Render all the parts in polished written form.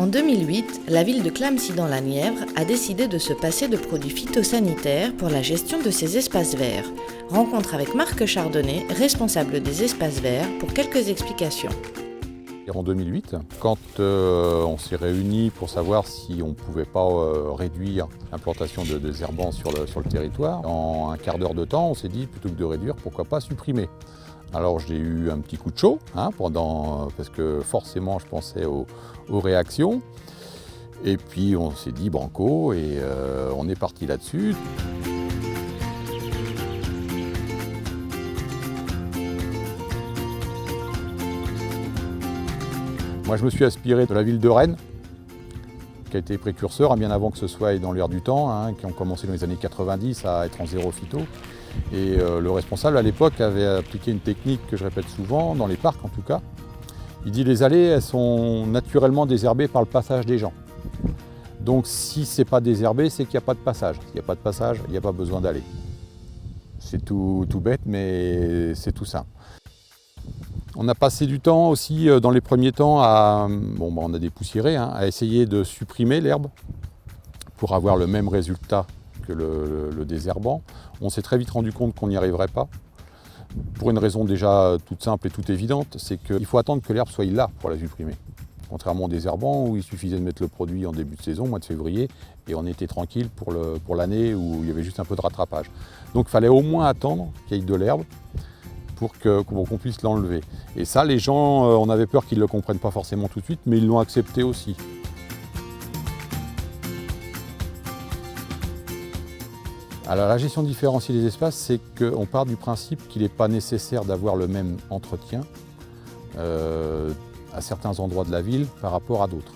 En 2008, la ville de Clamecy dans la Nièvre a décidé de se passer de produits phytosanitaires pour la gestion de ses espaces verts. Rencontre avec Marc Chardonnay, responsable des espaces verts, pour quelques explications. En 2008, quand on s'est réunis pour savoir si on ne pouvait pas réduire l'implantation de désherbants sur le territoire, en un quart d'heure de temps, on s'est dit plutôt que de réduire, pourquoi pas supprimer. Alors j'ai eu un petit coup de chaud, parce que forcément je pensais aux réactions. Et puis on s'est dit banco et on est parti là-dessus. Moi je me suis inspiré de la ville de Rennes, qui a été précurseur, bien avant que ce soit dans l'air du temps, qui ont commencé dans les années 90 à être en zéro phyto. Et le responsable à l'époque avait appliqué une technique que je répète souvent, dans les parcs en tout cas. Il dit les allées, elles sont naturellement désherbées par le passage des gens. Donc si ce n'est pas désherbé, c'est qu'il n'y a pas de passage. S'il n'y a pas de passage, il n'y a pas besoin d'aller. C'est tout bête, mais c'est tout simple. On a passé du temps aussi, dans les premiers temps, on a dépoussiéré, à essayer de supprimer l'herbe pour avoir le même résultat que le désherbant. On s'est très vite rendu compte qu'on n'y arriverait pas, pour une raison déjà toute simple et toute évidente, c'est qu'il faut attendre que l'herbe soit là pour la supprimer. Contrairement au désherbant où il suffisait de mettre le produit en début de saison, au mois de février, et on était tranquille pour l'année où il y avait juste un peu de rattrapage. Donc il fallait au moins attendre qu'il y ait de l'herbe pour qu'on puisse l'enlever. Et ça, les gens, on avait peur qu'ils ne le comprennent pas forcément tout de suite, mais ils l'ont accepté aussi. Alors la gestion différenciée des espaces, c'est qu'on part du principe qu'il n'est pas nécessaire d'avoir le même entretien à certains endroits de la ville par rapport à d'autres.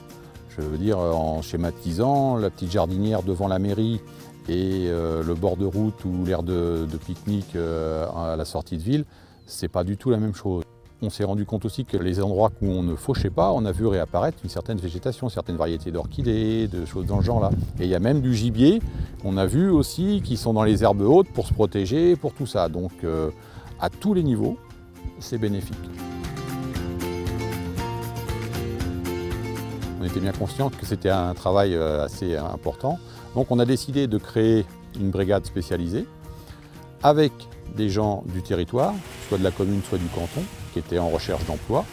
Je veux dire, en schématisant, la petite jardinière devant la mairie et le bord de route ou l'aire de pique-nique à la sortie de ville, c'est pas du tout la même chose. On s'est rendu compte aussi que les endroits où on ne fauchait pas, on a vu réapparaître une certaine végétation, certaines variétés d'orchidées, de choses dans ce genre-là. Et il y a même du gibier qu'on a vu aussi, qui sont dans les herbes hautes pour se protéger, pour tout ça. Donc à tous les niveaux, c'est bénéfique. On était bien conscient que c'était un travail assez important. Donc on a décidé de créer une brigade spécialisée avec des gens du territoire, soit de la commune, soit du canton, qui étaient en recherche d'emploi,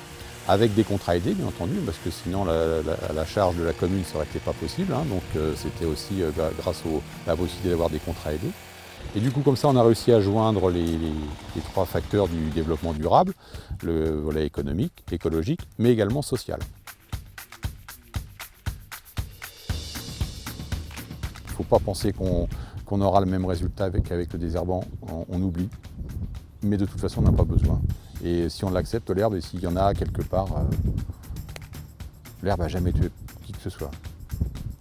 avec des contrats aidés, bien entendu, parce que sinon la charge de la commune, ça n'aurait été pas possible. Donc c'était aussi grâce à la possibilité d'avoir des contrats aidés. Et du coup, comme ça, on a réussi à joindre les trois facteurs du développement durable, le volet économique, écologique, mais également social. Il ne faut pas penser qu'on aura le même résultat avec le désherbant, on oublie. Mais de toute façon, on n'a pas besoin. Et si on l'accepte, l'herbe, et s'il y en a quelque part, l'herbe n'a jamais tué qui que ce soit,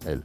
elle.